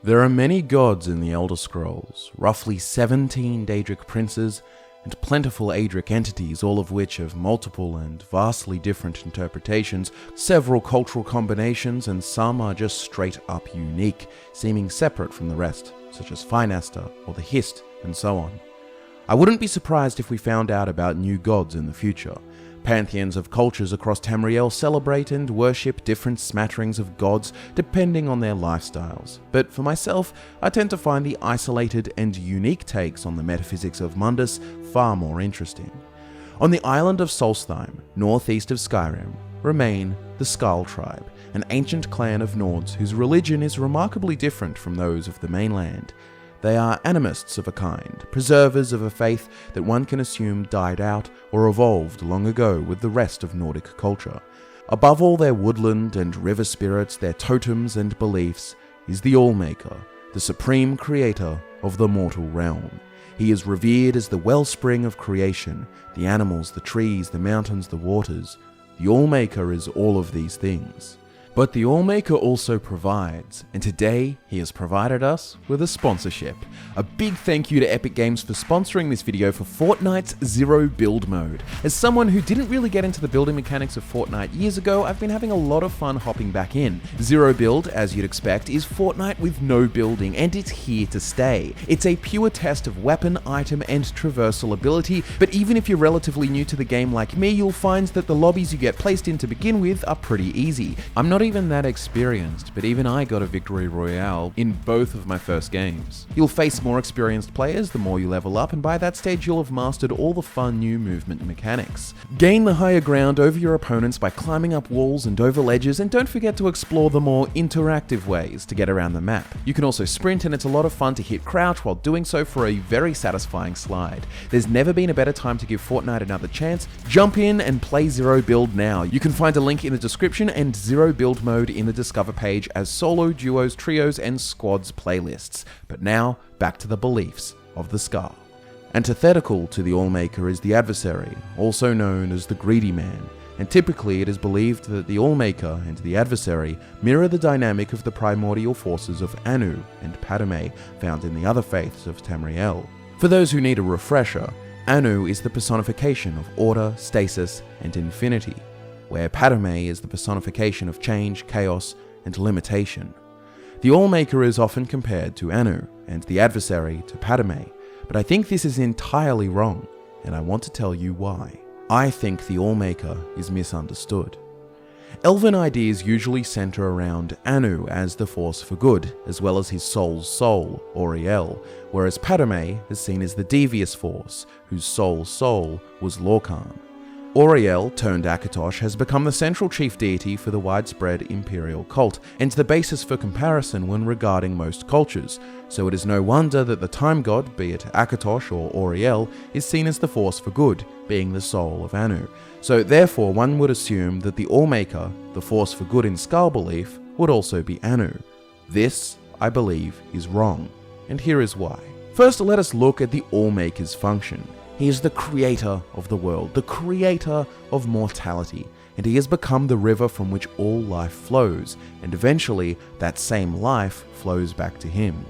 There are many gods in the Elder Scrolls, roughly 17 Daedric princes, and plentiful Aedric entities, all of which have multiple and vastly different interpretations, several cultural combinations, and some are just straight up unique, seeming separate from the rest, such as Finasta or the Hist, and so on. I wouldn't be surprised if we found out about new gods in the future. Pantheons of cultures across Tamriel celebrate and worship different smatterings of gods depending on their lifestyles, but for myself, I tend to find the isolated and unique takes on the metaphysics of Mundus far more interesting. On the island of Solstheim, northeast of Skyrim, remain the Skarl tribe, an ancient clan of Nords whose religion is remarkably different from those of the mainland. They are animists of a kind, preservers of a faith that one can assume died out or evolved long ago with the rest of Nordic culture. Above all their woodland and river spirits, their totems and beliefs, is the Allmaker, the supreme creator of the mortal realm. He is revered as the wellspring of creation, the animals, the trees, the mountains, the waters. The Allmaker is all of these things. But the Allmaker also provides, and today he has provided us with a sponsorship. A big thank you to Epic Games for sponsoring this video for Fortnite's Zero Build mode. As someone who didn't really get into the building mechanics of Fortnite years ago, I've been having a lot of fun hopping back in. Zero Build, as you'd expect, is Fortnite with no building, and it's here to stay. It's a pure test of weapon, item, and traversal ability, but even if you're relatively new to the game like me, you'll find that the lobbies you get placed in to begin with are pretty easy. I'm not even that experienced, but even I got a victory royale in both of my first games. You'll face more experienced players the more you level up, and by that stage you'll have mastered all the fun new movement mechanics. Gain the higher ground over your opponents by climbing up walls and over ledges, and don't forget to explore the more interactive ways to get around the map. You can also sprint, and it's a lot of fun to hit crouch while doing so for a very satisfying slide. There's never been a better time to give Fortnite another chance. Jump in and play Zero Build now. You can find a link in the description and Zero Build mode in the Discover page as solo, duos, trios, and squads playlists. But now, back to the beliefs of the Skarl. Antithetical to the Allmaker is the Adversary, also known as the Greedy Man, and typically it is believed that the Allmaker and the Adversary mirror the dynamic of the primordial forces of Anu and Padme found in the other faiths of Tamriel. For those who need a refresher, Anu is the personification of order, stasis, and infinity, where Padme is the personification of change, chaos, and limitation. The Allmaker is often compared to Anu, and the Adversary to Padme, but I think this is entirely wrong, and I want to tell you why. I think the Allmaker is misunderstood. Elven ideas usually center around Anu as the force for good, as well as his soul's soul, Auriel, whereas Padme is seen as the devious force, whose soul's soul was Lorkhan. Auriel, turned Akatosh, has become the central chief deity for the widespread imperial cult, and the basis for comparison when regarding most cultures, so it is no wonder that the time god, be it Akatosh or Auriel, is seen as the force for good, being the soul of Anu. So therefore one would assume that the Allmaker, the force for good in Skarl belief, would also be Anu. This, I believe, is wrong, and here is why. First, let us look at the Allmaker's function. He is the creator of the world, the creator of mortality, and he has become the river from which all life flows, and eventually that same life flows back to him.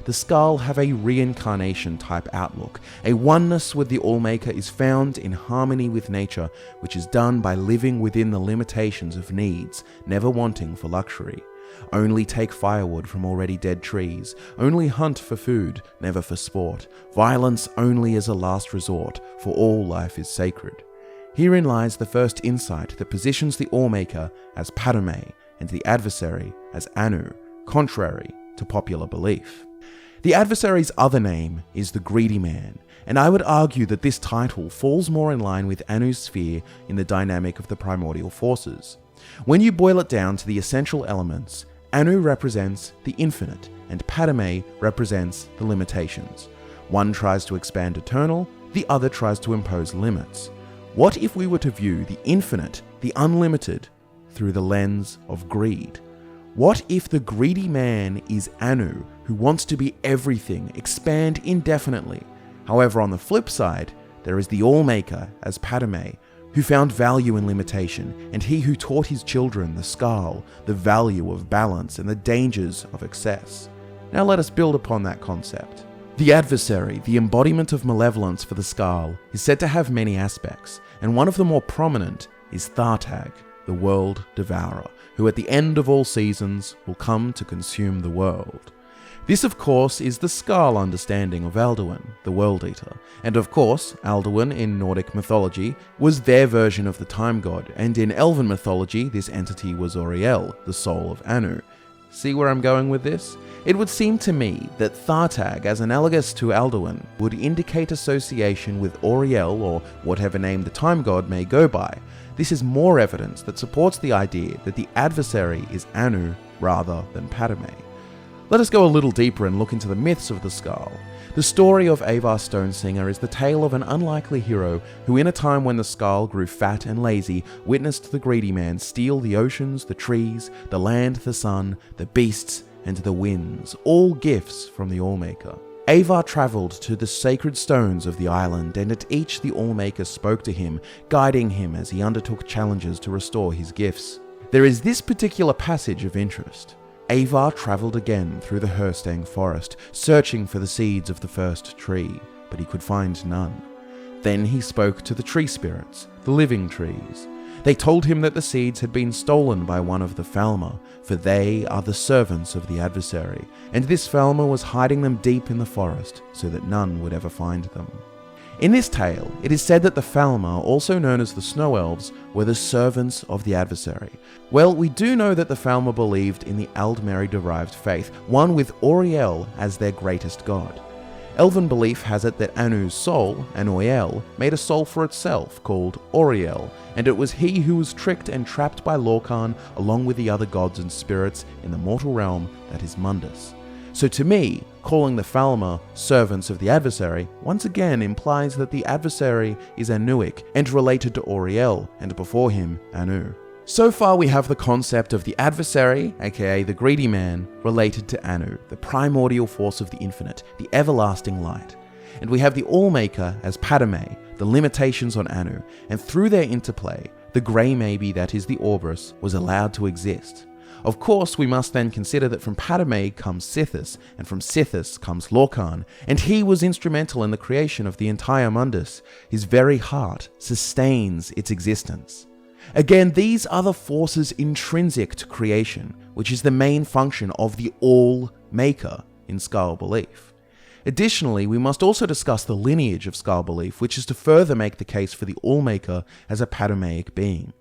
The Skarl have a reincarnation type outlook. A oneness with the Allmaker is found in harmony with nature, which is done by living within the limitations of needs, never wanting for luxury. Only take firewood from already dead trees. Only hunt for food, never for sport. Violence only as a last resort, for all life is sacred. Herein lies the first insight that positions the Allmaker as Padme and the Adversary as Anu, contrary to popular belief. The Adversary's other name is the Greedy Man, and I would argue that this title falls more in line with Anu's sphere in the dynamic of the primordial forces. When you boil it down to the essential elements, Anu represents the infinite, and Padme represents the limitations. One tries to expand eternal, the other tries to impose limits. What if we were to view the infinite, the unlimited, through the lens of greed? What if the greedy man is Anu, who wants to be everything, expand indefinitely? However, on the flip side, there is the Allmaker as Padme, who found value in limitation, and he who taught his children, the Skarl, the value of balance and the dangers of excess. Now let us build upon that concept. The adversary, the embodiment of malevolence for the Skaal, is said to have many aspects, and one of the more prominent is Thartag, the world devourer, who at the end of all seasons will come to consume the world. This, of course, is the Skaal understanding of Alduin, the World Eater. And of course, Alduin in Nordic mythology was their version of the Time God, and in Elven mythology, this entity was Auriel, the soul of Anu. See where I'm going with this? It would seem to me that Thartag, as analogous to Alduin, would indicate association with Auriel, or whatever name the Time God may go by. This is more evidence that supports the idea that the adversary is Anu rather than Padme. Let us go a little deeper and look into the myths of the Skaal. The story of Avar Stonesinger is the tale of an unlikely hero who, in a time when the Skaal grew fat and lazy, witnessed the greedy man steal the oceans, the trees, the land, the sun, the beasts, and the winds, all gifts from the Allmaker. Avar travelled to the sacred stones of the island, and at each the Allmaker spoke to him, guiding him as he undertook challenges to restore his gifts. There is this particular passage of interest. Avar travelled again through the Herstang forest, searching for the seeds of the first tree, but he could find none. Then he spoke to the tree spirits, the living trees. They told him that the seeds had been stolen by one of the Falmer, for they are the servants of the adversary, and this Falmer was hiding them deep in the forest so that none would ever find them. In this tale, it is said that the Falmer, also known as the Snow Elves, were the servants of the adversary. Well, we do know that the Falmer believed in the Aldmeri-derived faith, one with Auriel as their greatest god. Elven belief has it that Anu's soul, Anuiel, made a soul for itself called Auriel, and it was he who was tricked and trapped by Lorkhan along with the other gods and spirits in the mortal realm that is Mundus. So to me, calling the Falmer servants of the adversary once again implies that the adversary is Anuic and related to Auriel, and before him, Anu. So far we have the concept of the adversary, aka the greedy man, related to Anu, the primordial force of the infinite, the everlasting light. And we have the Allmaker as Padme, the limitations on Anu, and through their interplay, the grey maybe that is the Orbrus was allowed to exist. Of course, we must then consider that from Padme comes Sithis, and from Sithis comes Lorkhan, and he was instrumental in the creation of the entire Mundus. His very heart sustains its existence. Again, these are the forces intrinsic to creation, which is the main function of the All-Maker in Skaal belief. Additionally, we must also discuss the lineage of Skaal belief, which is to further make the case for the All-Maker as a Padmeic being.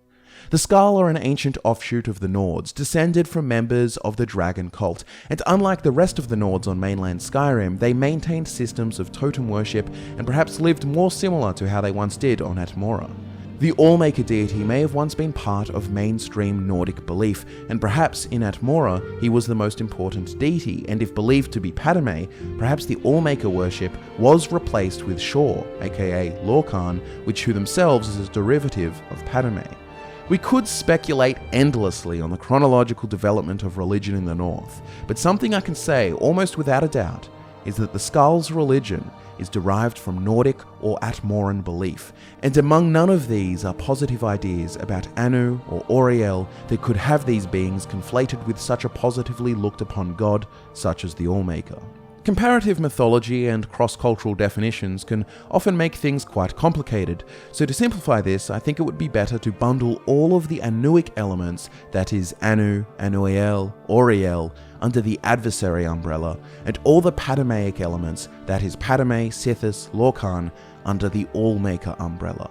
The Skaal are an ancient offshoot of the Nords, descended from members of the Dragon cult, and unlike the rest of the Nords on mainland Skyrim, they maintained systems of totem worship and perhaps lived more similar to how they once did on Atmora. The Allmaker deity may have once been part of mainstream Nordic belief, and perhaps in Atmora he was the most important deity, and if believed to be Padme, perhaps the Allmaker worship was replaced with Shor, aka Lorkhan, which who themselves is a derivative of Padme. We could speculate endlessly on the chronological development of religion in the North, but something I can say almost without a doubt is that the Skaal's religion is derived from Nordic or Atmoran belief, and among none of these are positive ideas about Anu or Auriel that could have these beings conflated with such a positively looked upon god such as the Allmaker. Comparative mythology and cross-cultural definitions can often make things quite complicated, so to simplify this, I think it would be better to bundle all of the Anuic elements, that is Anu, Anuiel, Auriel, under the adversary umbrella, and all the Padmeic elements, that is Padme, Sithis, Lorkhan, under the Allmaker umbrella.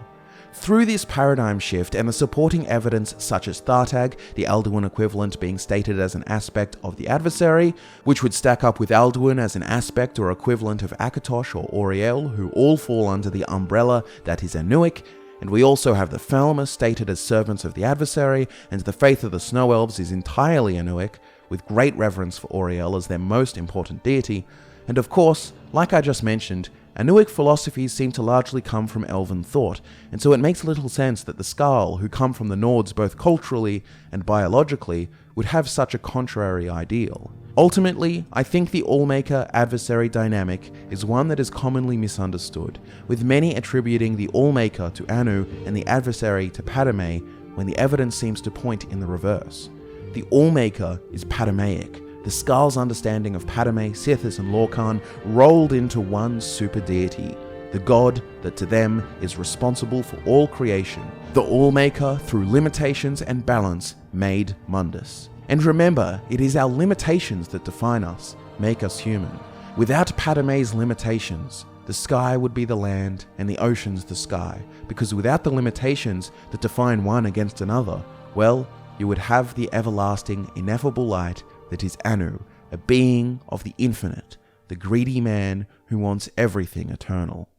Through this paradigm shift and the supporting evidence such as Thartag, the Alduin equivalent being stated as an aspect of the adversary, which would stack up with Alduin as an aspect or equivalent of Akatosh or Auriel, who all fall under the umbrella that is Anuic, and we also have the Falmer stated as servants of the adversary, and the faith of the Snow Elves is entirely Anuic, with great reverence for Auriel as their most important deity, and of course, like I just mentioned, Anuic philosophies seem to largely come from Elven thought, and so it makes little sense that the Skaal, who come from the Nords both culturally and biologically, would have such a contrary ideal. Ultimately, I think the Allmaker-adversary dynamic is one that is commonly misunderstood, with many attributing the Allmaker to Anu and the adversary to Padme, when the evidence seems to point in the reverse. The Allmaker is Padmeic, the Skal's understanding of Padme, Sithis, and Lorcan rolled into one super deity, the god that to them is responsible for all creation, the All-Maker through limitations and balance made Mundus. And remember, it is our limitations that define us, make us human. Without Padme's limitations, the sky would be the land and the oceans the sky, because without the limitations that define one against another, well, you would have the everlasting, ineffable light that is Anu, a being of the infinite, the greedy man who wants everything eternal.